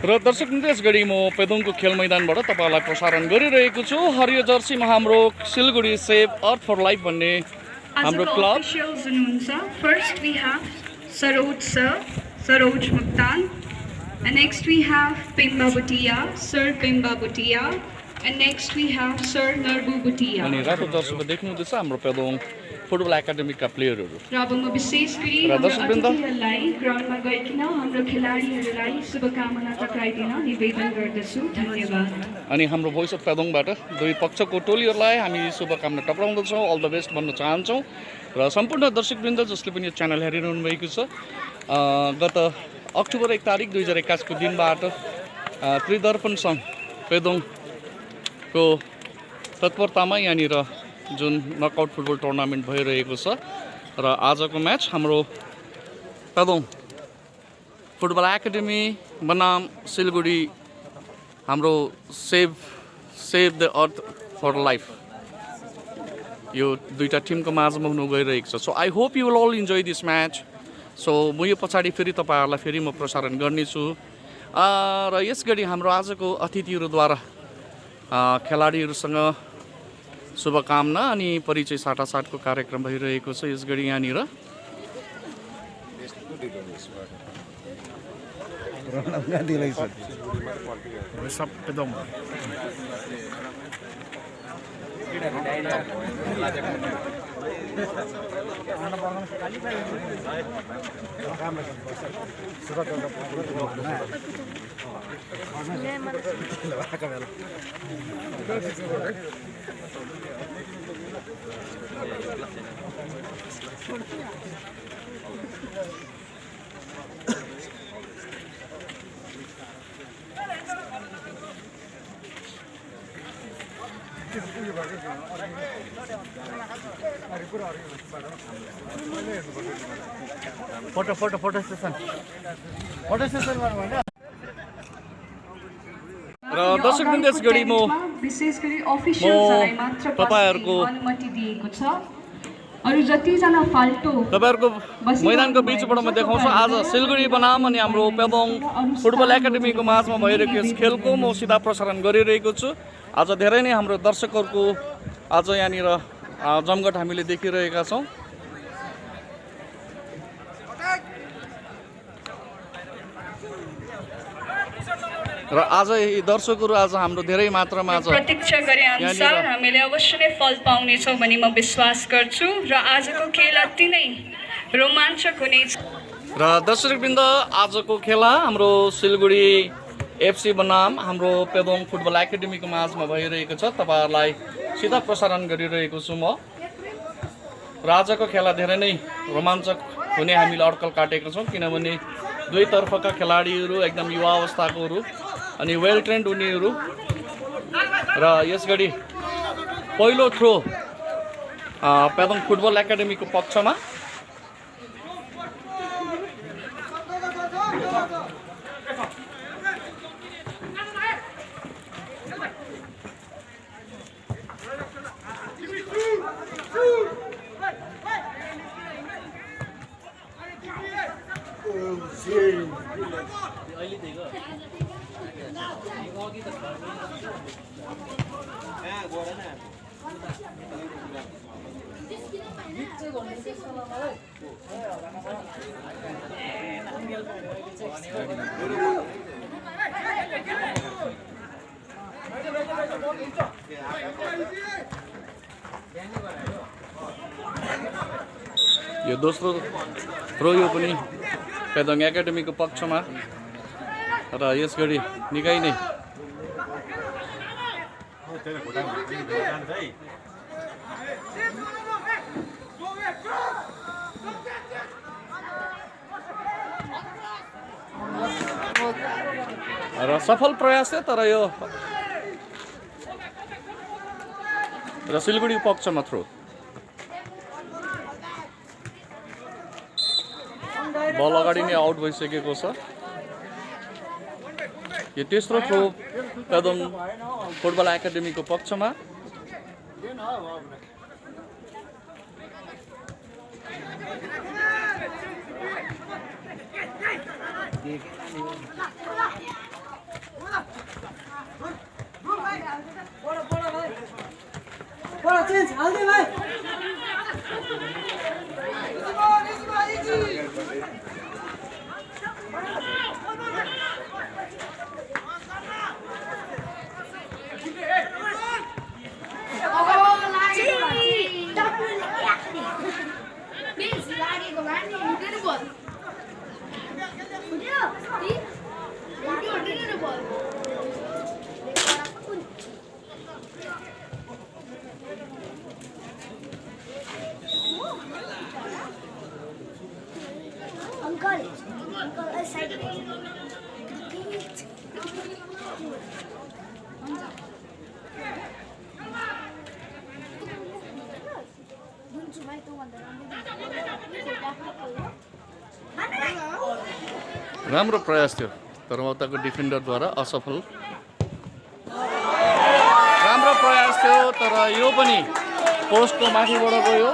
र दर्शक यस घडी म पेदोङको खेल मैदानबाट तपाईहरुलाई प्रसारण गरिरहेको छु। हरियो जर्सीमा हाम्रो Siliguri save earth for life भन्ने हाम्रो क्लब हुनुहुन्छ। First we have Saroj sir, Saroj Muktan, and next we have Pimba Bhutia, Sir Pimba Bhutia, and next we have Sir Narbu Bhutia. अनि रातो जर्सीमा देख्नुहुँदैछ हाम्रो पेदोङ फुटबल एकाडेमीका प्लेयरहरू। र अब म विशेष गरी हाम्रो अतिथिहरूलाई ग्राउन्डमा गइकिन हाम्रो खेलाडीहरूलाई शुभकामना टक्राइदिन निवेदन गर्दछु। धन्यवाद। अनि हाम्रो भोइस अफ पेदोङबाट दुई पक्षको टोलीहरूलाई हामी शुभकामना टक्राउँदछौँ, अल द बेस्ट भन्न चाहन्छौँ। र सम्पूर्ण दर्शकवृन्द जसले पनि यो च्यानल हेरिरहनु भएको छ, गत अक्टोबर 1 तारिक 2021 को दिनबाट त्रिदर्पण सङ्घ पेदोङको तत्परतामा यहाँनिर जुन नकआउट फुटबल टुर्नामेन्ट भइरहेको छ र आजको म्याच हाम्रो पेदोङ फुटबल एकाडेमी बनाम सिलगढी हाम्रो save the earth for life यो दुईटा टिमको माझमा हुन गइरहेको छ। So I hope you will all enjoy this match. So म यो पछाडि फेरि तपाईहरुलाई फेरि म प्रसारण गर्नेछु। र यस गरी हाम्रो आजको अतिथिहरूद्वारा खेलाडीहरूसँग शुभकामना अनि परिचय साटासाटको कार्यक्रम भइरहेको छ। यस गरी यहाँनिर फोटो सेसन र दर्शकवृन्द यस गरी म विशेष गरी अफिसियल्सलाई मात्र तपाईहरुको अनुमति दिएको छ। अरु जतिजना फाल्टो तपाईहरुको मैदानको बीचबाट म देखाउँछु। आज सिलगढी बनाम अनि हाम्रो पेदोङ फुटबल एकाडेमीको माझमा भइरहेको यस खेलको म सिधा प्रसारण गरिरहेको छु। आज धेरै नै हाम्रो दर्शकहरुको आज यहाँनिर जमघट हामीले देखिरहेका छौँ। र आज यी दर्शकहरू आज हाम्रो धेरै मात्रामा आज प्रतीक्षा गरे अनुसार हामीले अवश्य नै फल पाउनेछौँ भनी म विश्वास गर्छु र आजको खेल अति नै रोमाञ्चक हुनेछ। र दर्शकवृन्द आजको खेला हाम्रो सिलगढी एफसी बनाम हाम्रो पेदोङ फुटबल एकाडेमीको माझमा भइरहेको छ। तपाईहरुलाई सिधा प्रसारण गरिरहेको छु म। र आजको खेला धेरै नै रोमाञ्चक हुने हामीले अड्कल काटेका छौँ, किनभने दुई तर्फका खेलाडीहरू एकदम युवा अवस्थाकोहरू अनि वेल ट्रेन्ड उनीहरू। र यस गरी पहिलो थ्रो पेदोङ फुटबल एकाडेमीको पक्षमा यो दोस्रो थ्रो यो पनि पेदोङ एकाडेमीको पक्षमा र यस गरी निकै नै र सफल प्रयास थियो, तर यो र सिलगढी पक्षमा थ्रो बल अगाडि नै आउट भइसकेको छ। यो तेस्रो थ्रो पेदोङ फुटबल एकाडेमीको पक्षमा राम्रो प्रयास थियो तर उताको डिफेन्डरद्वारा असफल। राम्रो प्रयास थियो तर यो पनि पोस्टको माथिबाट गयो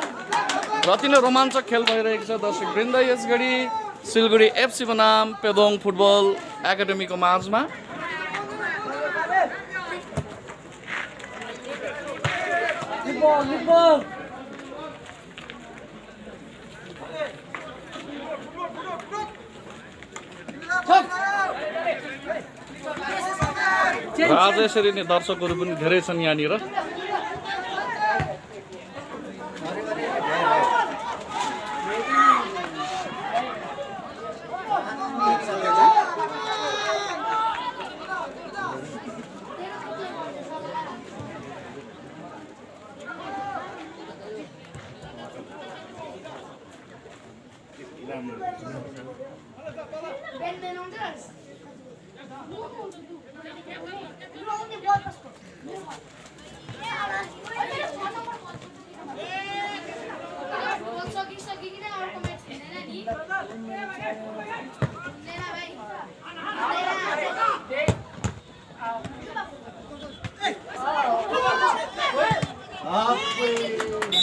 र अति नै रोमाञ्चक खेल भइरहेको छ दर्शकवृन्द यसघडी सिलगढी एफसी बनाम पेदोङ फुटबल एकाडेमीको माझमा। र आज यसरी नै दर्शकहरू पनि धेरै छन् यहाँनिर।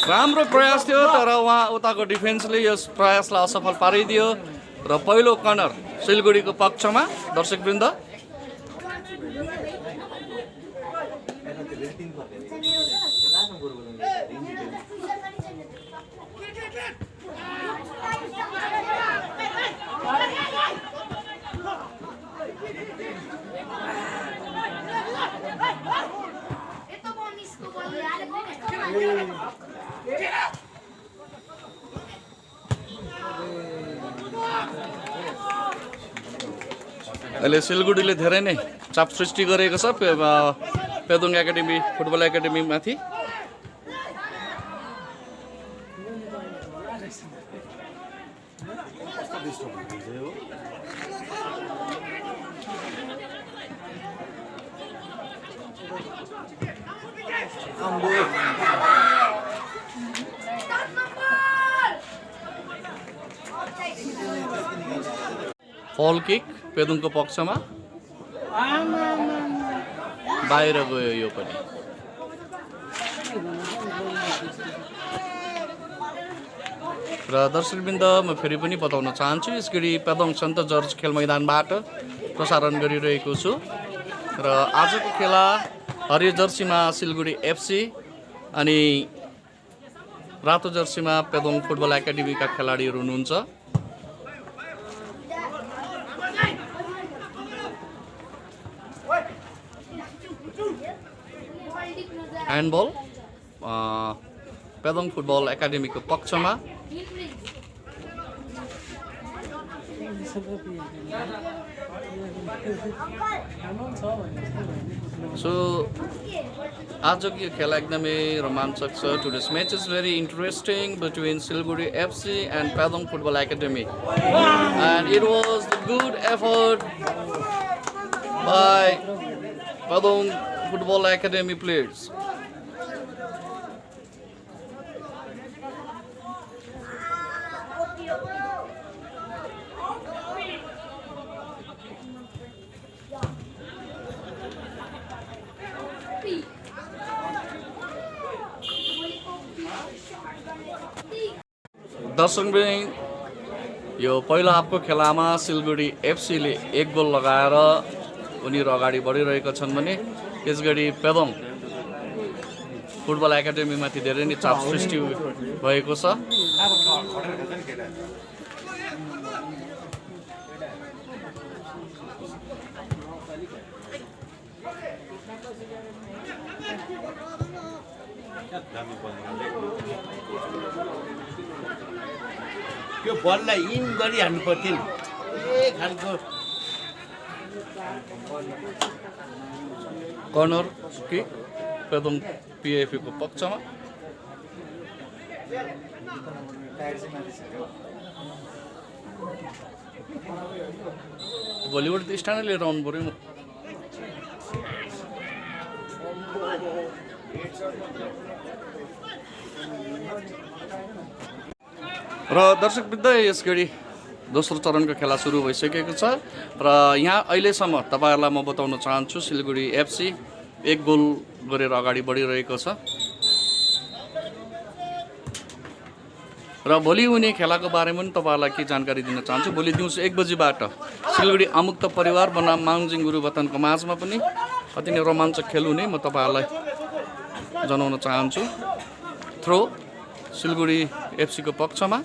राम्रो प्रयास थियो तर उहाँ उताको डिफेन्सले यस प्रयासलाई असफल पारिदियो र पहिलो कर्नर सिलगढीको पक्षमा दर्शकवृन्द। अहिले सिलगढीले धेरै नै चाप सृष्टि गरेको छ पेदोङ एकाडेमी फुटबल एकाडेमीमाथि। फल किक पेदोङको पक्षमा बाहिर गयो यो पनि। र दर्शकवृन्द म फेरि पनि बताउन चाहन्छु यसगरी पेदोङ सन्त जर्ज खेल मैदानबाट प्रसारण गरिरहेको छु र आजको खेला हरियो जर्सीमा सिलगढी एफसी अनि रातो जर्सीमा पेदोङ फुटबल एकाडेमीका खेलाडीहरू हुनुहुन्छ। ह्यान्डबल पेदोङ फुटबल एकाडेमीको पक्षमा। सो आजको यो खेला एकदमै रोमाञ्चक छ। Today's match is very interesting between Siliguri FC and Pedong football academy and it was the good effort by Pedong football academy players. दर्शकवृन्द यो पहिलो हाफको खेलामा सिलगढी एफसीले 1 गोल लगाएर उनीहरू अगाडि बढिरहेका छन् भने यसगरी पेदोङ फुटबल एकाडेमीमाथि धेरै नै चाप सृष्टि भएको छ। त्यो बललाई इन गरिहाल्नु पर्थ्यो नि खालको कर्नर किक पेदोङ पिएफए को पक्षमा। बलिउड त स्ट्यान्डै लिएर आउनु पऱ्यो म। र दर्शकवृन्द यसगरी दोस्रो चरणको खेला सुरु भइसकेको छ र यहाँ अहिलेसम्म तपाईँहरूलाई म बताउन चाहन्छु सिलगढी एफसी 1 गोल गरेर अगाडि बढिरहेको छ र भोलि हुने खेलाको बारेमा पनि तपाईँहरूलाई के जानकारी दिन चाहन्छु। भोलि दिउँसो 1 बजीबाट सिलगढी अमुक्त परिवार बनाम माङजिङ गुरुबथानको माझमा पनि अति नै रोमाञ्चक खेल हुने म तपाईँहरूलाई जनाउन चाहन्छु। थ्रो सिलगढी एफसी को पक्षमा।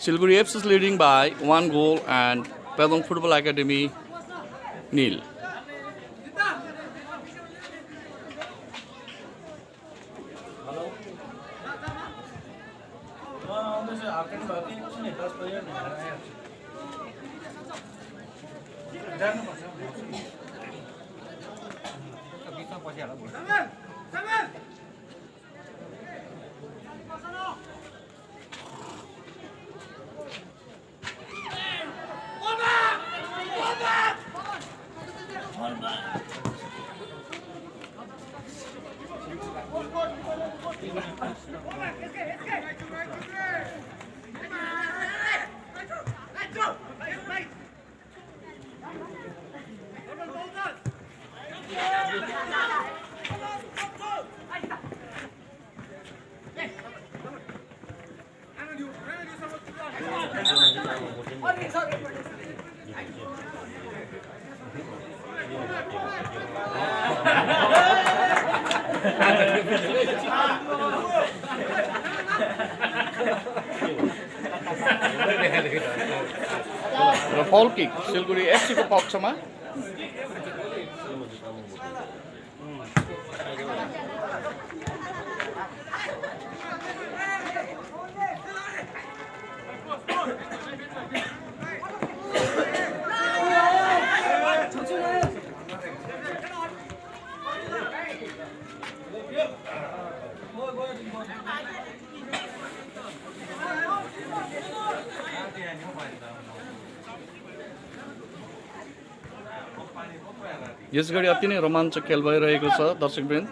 Silguri FC is leading by 1 goal and Pedong Football Academy 0. र फल किक सिलगढी एफसी को पक्षमा। यसगरी अति नै रोमाञ्चक खेल भइरहेको छ दर्शकवृन्द।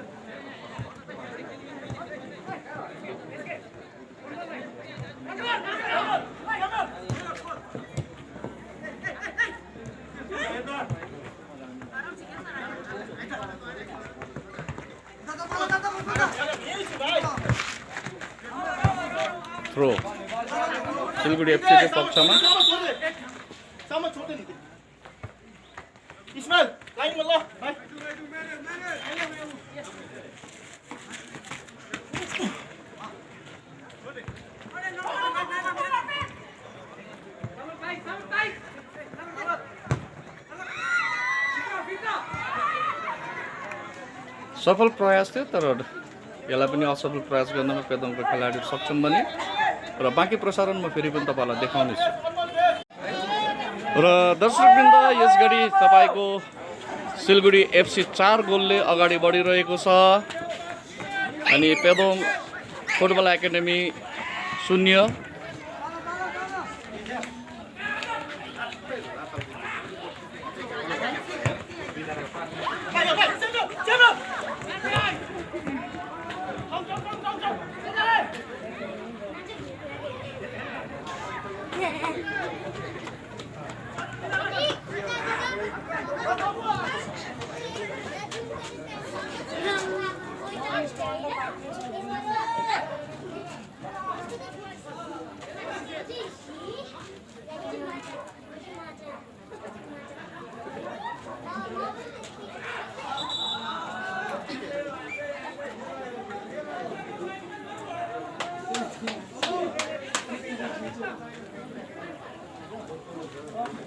थ्रो सिलगढी एफसी को पक्षमा। सफल प्रयास थियो तर यसलाई पनि असफल प्रयास गर्नमा पेदोङको खेलाडी सक्षम बने र बाँकी प्रसारण म फेरि पनि तपाईँलाई देखाउनेछु। र दर्शकवृन्द यसगरी तपाईँको सिलगढी एफसी 4 गोलले अगाडि बढिरहेको छ अनि पेदोङ फुटबल एकाडेमी 0।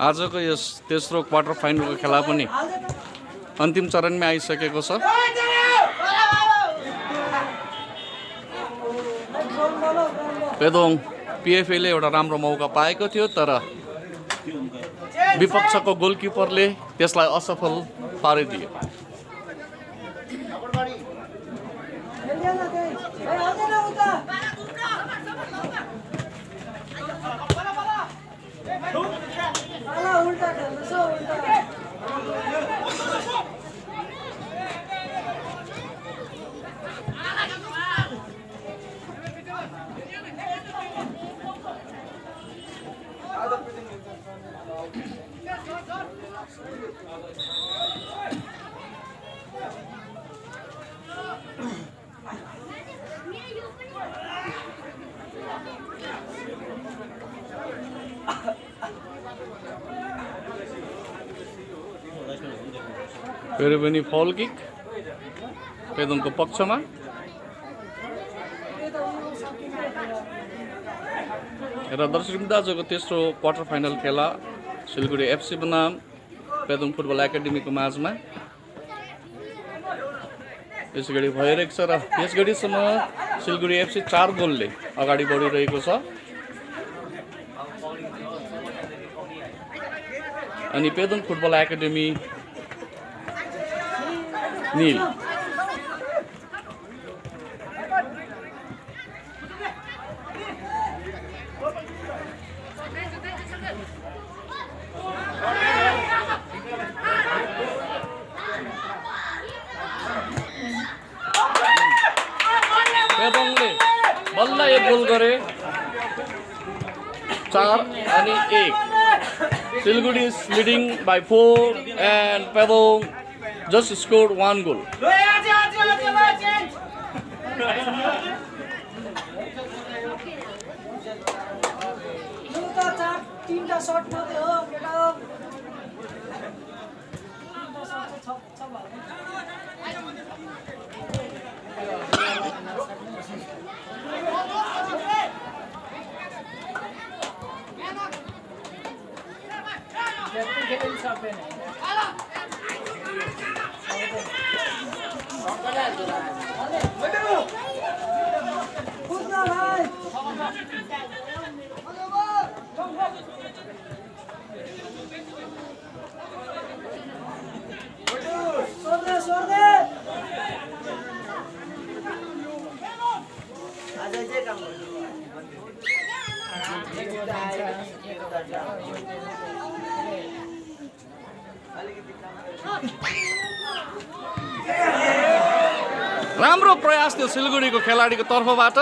आजको यस तेस्रो क्वार्टर फाइनलको खेला पनि अन्तिम चरणमा आइसकेको छ। पेदोङ पिएफएले एउटा राम्रो मौका पाएको थियो, तर विपक्षको गोलकिपरले त्यसलाई असफल पारिदियो। फेरि पनि फल किक पेदोङको पक्षमा। र दर्शकवृन्द, आजको तेस्रो क्वार्टर फाइनल खेला सिलगढी एफसी बनाम पेदोङ फुटबल एकाडेमीको माझमा यसघडी भइरहेको छ र यस घडीसम्म सिलगढी एफसी 4 गोलले अगाडि बढिरहेको छ अनि पेदोङ फुटबल एकाडेमी नील। पेदोङले बल्ल एक गोल गरे, 4 अनि 1। Silgudi is leading by 4 and Pedong just scored 1 goal. राम्रो प्रयास थियो सिलगढीको खेलाडीको तर्फबाट।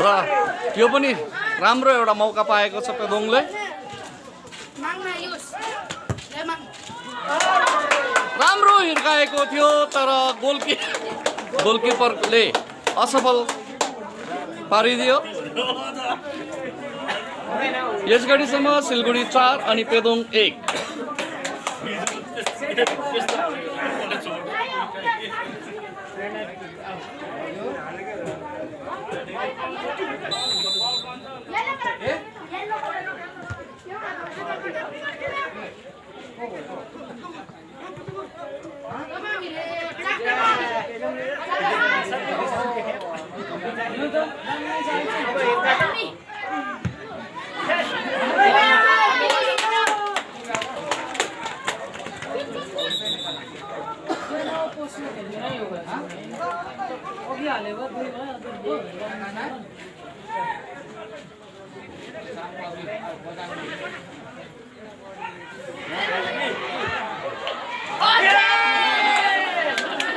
र यो पनि राम्रो एउटा मौका पाएको छ पेदोङले। राम्रो हिर्काएको थियो तर गोलकिपरले असफल पारिदियो। यस घडीसम्म सिलगढी 4 अनि पेदोङ 1।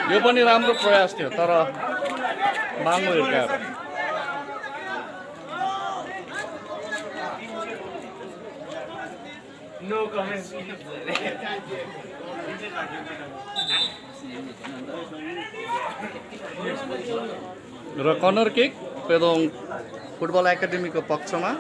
यो पनि राम्रो प्रयास थियो तर बाङ्गो हिर्काएर। No comments. र कर्नर किक पेदोङ फुटबल एकाडेमीको पक्षमा।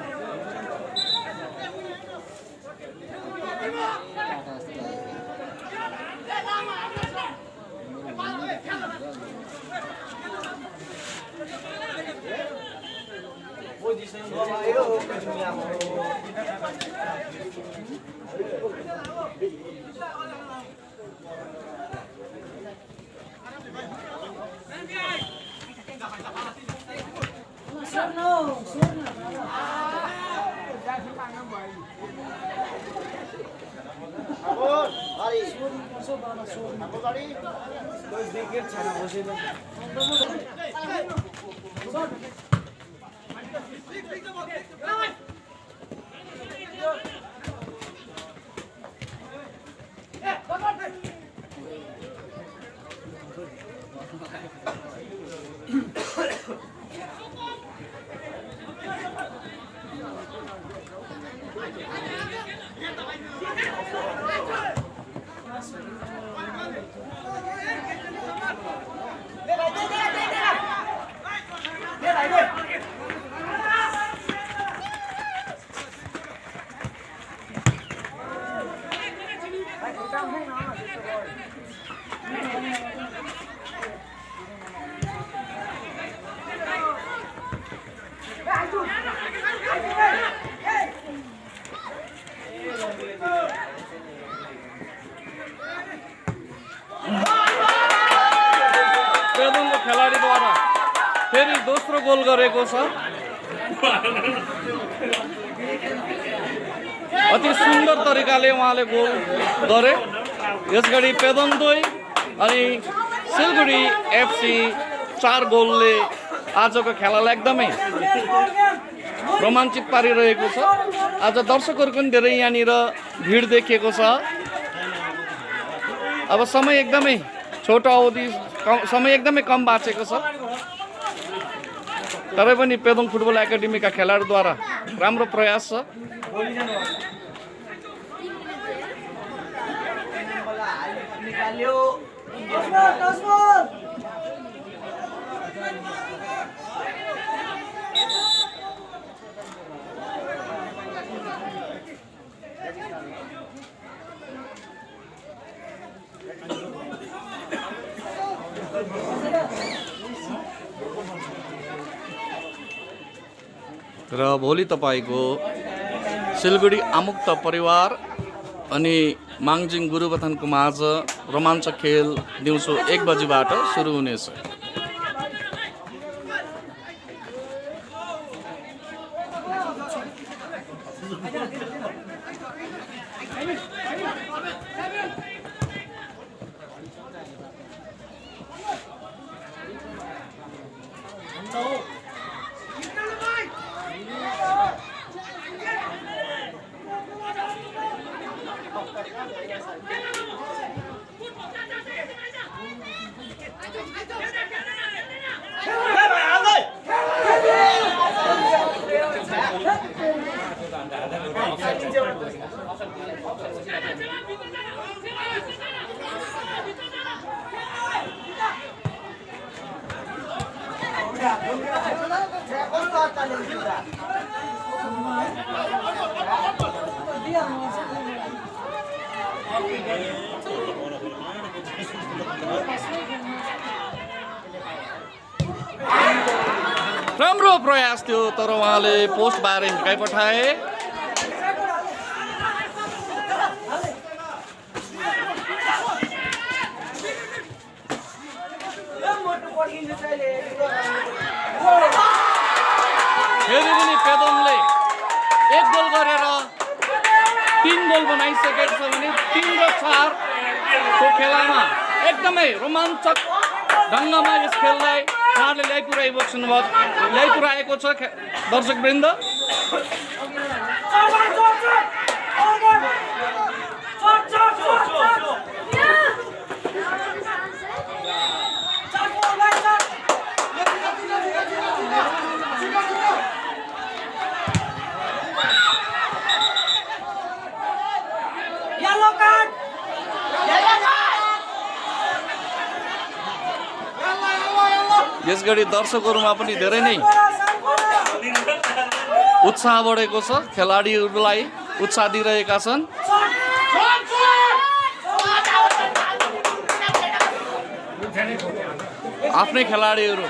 पेदोङको खेलाडीद्वारा फेरि दोस्रो गोल गरेको छ। अति सुन्दर तरिकाले उहाँले गोल गरे। यसगरी पेदोङ 2 अनि सिलगढी FC 4 गोलले आजको खेलालाई एकदमै रोमाञ्चित पारिरहेको छ। आज दर्शकहरू पनि धेरै यहाँनिर भिड देखिएको छ। अब समय एकदमै छोटो अवधि समय एकदमै कम बाँचेको छ। तरै पनि पेदोङ फुटबल एकाडेमीका खेलाडीद्वारा राम्रो प्रयास छ। र भोलि तपाईँको सिलगढी आमुक्त परिवार अनि माङजिङ गुरुबथानको माझ रोमाञ्चक खेल दिउँसो 1 बजीबाट सुरु हुनेछ। राम्रो प्रयास थियो तर उहाँले पोस्ट बारे हिर्काइ पठाए। फेरि पनि पेदोङले 1 गोल गरेर 3 गोल बनाइसकेको छ भने 3 र 4 को खेलामा एकदमै रोमाञ्चक ढङ्गमा यस खेललाई उहाँले ल्याइपुर्याएको छ दर्शकवृन्द। यसगरी दर्शकहरूमा पनि धेरै नै उत्साह बढेको छ। खेलाडीहरूलाई उत्साह दिइरहेका छन्। आफ्नै खेलाडीहरू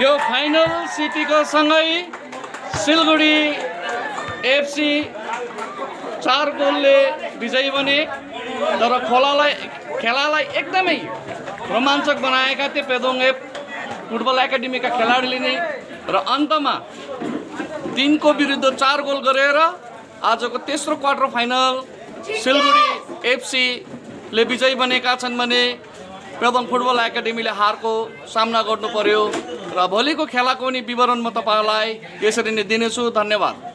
यो फाइनल सिटीको सँगै सिलगढी एफसी 4 गोलले विजयी बने। तर खेलालाई एकदमै रोमाञ्चक बनाएका थिए पेदोङ एफ फुटबल एकाडेमीका खेलाडीले नै र अन्तमा 3 को विरुद्ध 4 गोल गरेर आजको तेस्रो क्वार्टर फाइनल सिलगढी एफसीले विजयी बनेका छन् भने पेदोङ फुटबल एकाडेमीले हारको सामना गर्नु पर्यो। र भोलिको खेलाको नि विवरण म तपाईँहरूलाई यसरी नै दिनेछु। धन्यवाद।